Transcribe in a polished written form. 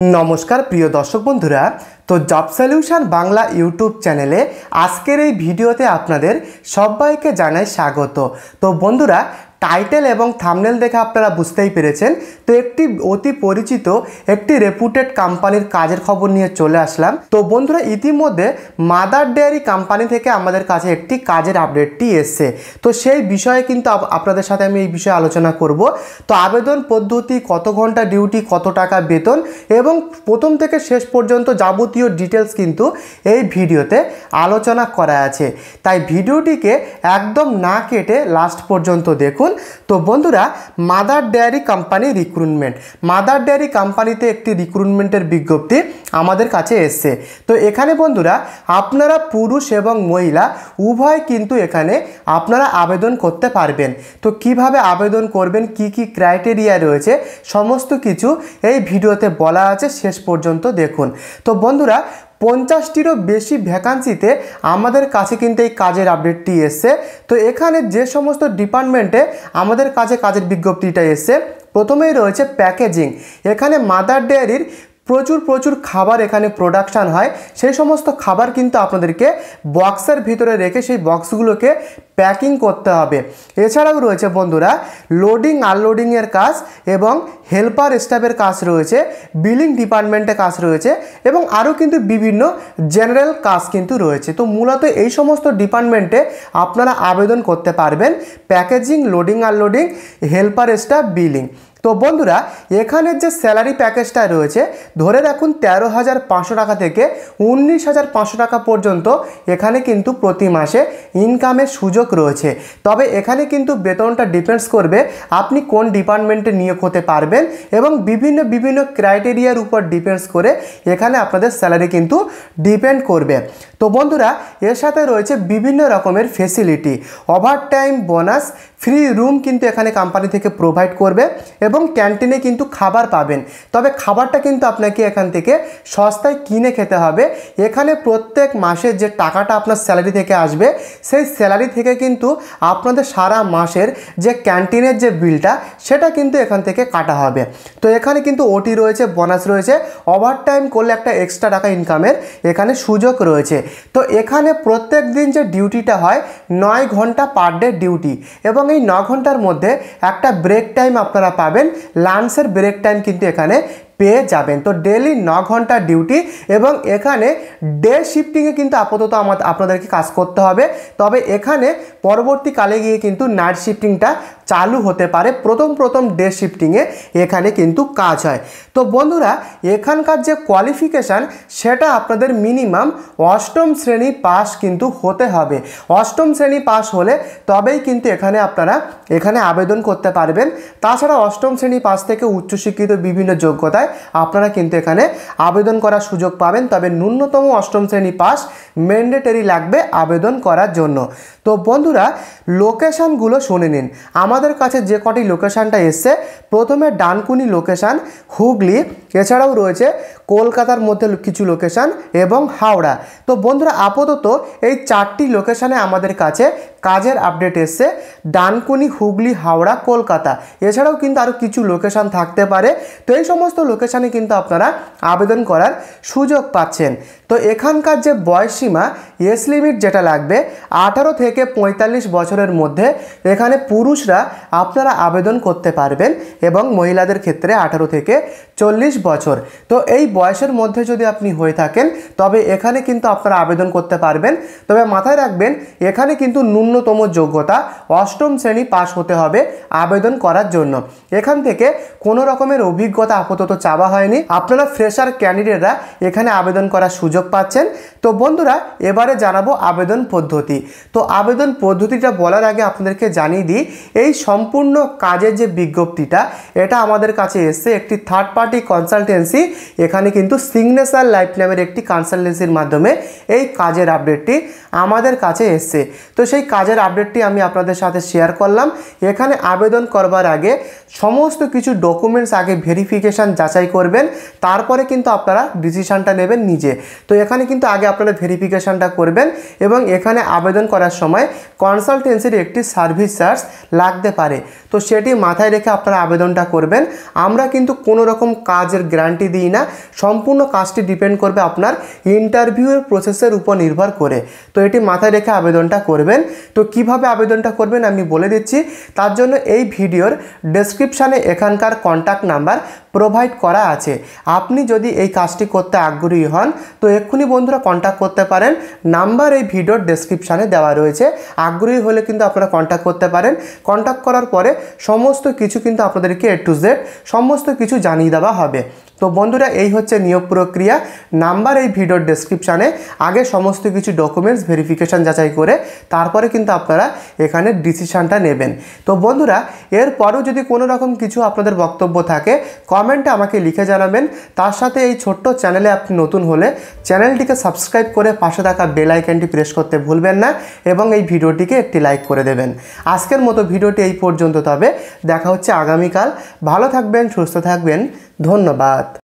नमस्कार प्रिय दर्शक बंधुरा तो जब सल्यूशन बांगला यूट्यूब चैनेले आजकेर এই ভিডিওতে আপনাদের সবাইকে জানাই স্বাগত। তো বন্ধুরা टाइटल एवं थामनेल देखे आपनारा बुझतेई पेरेछेन तो एकटी अति परिचित एकटी रेपुटेड कोम्पानिर काजेर खबर निये चले आसलाम। तो बंधुरा इतिमध्ये मादार डेयरी कोम्पानी थेके आमादेर काछे एकटी काजेर आपडेटटी एसेছে। तो सेई विषये किन्तु आपनादेर साथे आमि एई विषये आलोचना करब। तो आवेदन पद्धति, कत घंटा डिउटी, कत टाका वेतन एवं प्रथम थेके शेष पर्यन्त जाबतीय डिटेल्स किन्तु एई भिडियोते आलोचना करा आछे। ताई भिडियोटिके एकदम ना केटे लास्ट पर्यन्त देखुन। तो बंधुरा मादार डेयरी कोम्पानी रिक्रुटमेंट, मादार डेयरी कोम्पानीते एकटी रिक्रुटमेंटेर विज्ञप्ति आमादेर काछे एसेছে। तो एखाने बंधुरा आपनारा पुरुष एवं महिला उभय किन्तु एखाने आपनारा आवेदन करते पारबेन। तो किभाबे आवेदन करबेन, की क्राइटेरिया रयेछे समस्त किछु एई भिडियोते बला आछे, शेष पर्यन्त देखुन। तो बंधुरा 50টিরও বেশি ভ্যাকান্সিতে আমাদের কাছে কিন্তু এই কাজের আপডেটটি এসেছে। তো এখানে যে সমস্ত ডিপার্টমেন্টে আমাদের কাছে কাজের বিজ্ঞপ্তিটা এসেছে, প্রথমেই রয়েছে প্যাকেজিং। এখানে মাদার ডেয়ারির প্রচুর প্রচুর খাবার এখানে প্রোডাকশান হয়, সেই সমস্ত খাবার কিন্তু আপনাদেরকে বক্সের ভিতরে রেখে সেই বক্সগুলোকে প্যাকিং করতে হবে। এছাড়াও রয়েছে বন্ধুরা লোডিং আনলোডিংয়ের কাজ এবং হেল্পার স্টাফের কাজ রয়েছে, বিলিং ডিপার্টমেন্টে কাজ রয়েছে এবং আরও কিন্তু বিভিন্ন জেনারেল কাজ কিন্তু রয়েছে। তো মূলত এই সমস্ত ডিপার্টমেন্টে আপনারা আবেদন করতে পারবেন, packaging, loading unloading, helper staff, billing. তো বন্ধুরা এখানে যে স্যালারি প্যাকেজটা রয়েছে ধরে রাখুন 13,500 টাকা থেকে 19,500 টাকা পর্যন্ত এখানে কিন্তু প্রতি মাসে ইনকামের সুযোগ রয়েছে। তবে এখানে কিন্তু বেতনটা ডিপেন্ডস করবে আপনি কোন ডিপার্টমেন্টে নিয়োগ হতে পারবেন এবং বিভিন্ন ক্রাইটেরিয়ার উপর ডিপেন্ডস করে এখানে আপনাদের স্যালারি কিন্তু ডিপেন্ড করবে। তো বন্ধুরা এর সাথে রয়েছে বিভিন্ন রকমের facility, overtime, bonus, free room কিন্তু এখানে কোম্পানি থেকে প্রোভাইড করবে এবং ক্যান্টিনে কিন্তু খাবার পাবেন। তবে খাবারটা কিন্তু আপনাকে এখান থেকে সস্তায় কিনে খেতে হবে। এখানে প্রত্যেক মাসে যে টাকাটা আপনার স্যালারি থেকে আসবে সেই স্যালারি থেকে কিন্তু আপনাদের সারা মাসের যে ক্যান্টিনের যে বিলটা সেটা কিন্তু এখান থেকে কাটা হবে। তো এখানে কিন্তু ওটি রয়েছে, বোনাস রয়েছে, ওভারটাইম করলে একটা এক্সট্রা টাকা ইনকামের এখানে সুযোগ রয়েছে। তো এখানে প্রত্যেক দিন যে ডিউটিটা হয় 9 ঘন্টা পার ডে ডিউটি এবং এই 9 ঘন্টার মধ্যে একটা ব্রেক টাইম আপনারা পাবেন, লাঞ্চের ব্রেক টাইম কিন্তু এখানে পেয়ে যাবেন। তো ডেলি 9 ঘন্টা ডিউটি এবং এখানে ডে শিফটিংয়ে কিন্তু আপাতত আপনাদেরকে কাজ করতে হবে। তবে এখানে পরবর্তীকালে গিয়ে কিন্তু নাইট শিফটিংটা চালু হতে পারে, প্রথম ডে শিফটিংয়ে এখানে কিন্তু কাজ হয়। তো বন্ধুরা এখানকার যে কোয়ালিফিকেশান সেটা আপনাদের মিনিমাম 8ম শ্রেণী পাস কিন্তু হতে হবে। 8ম শ্রেণী পাস হলে তবেই কিন্তু এখানে আপনারা এখানে আবেদন করতে পারবেন। তাছাড়া 8ম শ্রেণী পাস থেকে উচ্চশিক্ষিত বিভিন্ন যোগ্যতায় আপনারা কিন্তু এখানে আবেদন করার সুযোগ পাবেন। তবে ন্যূনতম 8ম শ্রেণী পাস ম্যান্ডেটরি লাগবে আবেদন করার জন্য। তো বন্ধুরা লোকেশানগুলো শুনে নিন। আমাদের কাছে যে কটি লোকেশানটা এসছে, প্রথমে ডানকুনি লোকেশান, হুগলি, এছাড়াও রয়েছে কলকাতার মধ্যে কিছু লোকেশান এবং হাওড়া। তো বন্ধুরা আপাতত এই 4টি লোকেশানে আমাদের কাছে কাজের আপডেট এসছে, ডানকুনি, হুগলি, হাওড়া, কলকাতা। এছাড়াও কিন্তু আরও কিছু লোকেশান থাকতে পারে। তো এই সমস্ত লোকেশানে কিন্তু আপনারা আবেদন করার সুযোগ পাচ্ছেন। তো এখানকার যে বয়সসীমা এজ লিমিট যেটা লাগবে 18 থেকে 45 বছরের মধ্যে এখানে পুরুষরা আপনারা আবেদন করতে পারবেন এবং মহিলাদের ক্ষেত্রে 18 থেকে 40 বছর। তো এই বয়সের মধ্যে যদি আপনি হয়ে থাকেন তবে এখানে কিন্তু আপনারা আবেদন করতে পারবেন। তবে মাথায় রাখবেন এখানে কিন্তু ন্যূনতম যোগ্যতা 8ম শ্রেণী পাস হতে হবে আবেদন করার জন্য। এখান থেকে কোনো রকমের অভিজ্ঞতা আপাতত চাওয়া হয়নি, আপনারা ফ্রেশার ক্যান্ডিডেটরা এখানে আবেদন করার সুযোগ পাচ্ছেন। তো বন্ধুরা এবারে জানাবো আবেদন পদ্ধতি। তো আবেদন পদ্ধতিটা বলার আগে আপনাদেরকে জানিয়ে দিই এই সম্পূর্ণ কাজের যে বিজ্ঞপ্তিটা এটা আমাদের কাছে এসছে একটি থার্ড পার্টি কনসালটেন্সি, এখানে কিন্তু সিগনেচার লাইফ নামের একটি কনসালটেন্সির মাধ্যমে এই কাজের আপডেটটি আমাদের কাছে এসছে। তো সেই কাজের আপডেটটি আমি আপনাদের সাথে শেয়ার করলাম। এখানে আবেদন করবার আগে সমস্ত কিছু ডকুমেন্টস আগে ভেরিফিকেশান যাচাই করবেন, তারপরে কিন্তু আপনারা ডিসিশানটা নেবেন নিজে। তো এখানে কিন্তু আগে আপনারা ভেরিফিকেশানটা করবেন এবং এখানে আবেদন করার সময় কনসালটেন্সির একটি সার্ভিস চার্জ লাগতে লাগতে পারে। তো সেটি মাথায় রেখে আপনারা আবেদনটা করবেন। আমরা কিন্তু কোনো রকম কাজের গ্যারান্টি দিই না, সম্পূর্ণ কাজটি ডিপেন্ড করবে আপনার ইন্টারভিউয়ের প্রসেসের উপর নির্ভর করে। তো এটি মাথায় রেখে আবেদনটা করবেন। তো কিভাবে আবেদনটা করবেন আমি বলে দিচ্ছি। তার জন্য এই ভিডিওর ডেসক্রিপশানে এখানকার কন্ট্যাক্ট নাম্বার প্রোভাইড করা আছে। আপনি যদি এই কাজটি করতে আগ্রহী হন তো এক্ষুনি বন্ধুরা কন্ট্যাক্ট করতে পারেন। নাম্বার এই ভিডিওর ডেসক্রিপশানে দেওয়া রয়েছে। আগ্রহী হলে কিন্তু আপনারা কন্ট্যাক্ট করতে পারেন। কন্ট্যাক্ট করার পরে সমস্ত কিছু কিন্তু আপনাদেরকে A to Z সমস্ত কিছু জানিয়ে দেওয়া হবে। তো বন্ধুরা এই হচ্ছে নিয়োগ প্রক্রিয়া। নাম্বার এই ভিডিওর ডেসক্রিপশানে। আগে সমস্ত কিছু ডকুমেন্টস ভেরিফিকেশান যাচাই করে তারপরে কিন্তু আপনারা এখানে ডিসিশানটা নেবেন। তো বন্ধুরা এরপরেও যদি কোনো রকম কিছু আপনাদের বক্তব্য থাকে কমেন্টে আমাকে লিখে জানাবেন। তার সাথে এই ছোট্ট চ্যানেলে আপনি নতুন হলে চ্যানেলটিকে সাবস্ক্রাইব করে পাশে থাকা বেল আইকনটি প্রেস করতে ভুলবেন না এবং এই ভিডিওটিকে একটি লাইক করে দেবেন। আজকের মতো ভিডিওটি এই পর্যন্ত, তবে দেখা হচ্ছে আগামীকাল। ভালো থাকবেন, সুস্থ থাকবেন, ধন্যবাদ।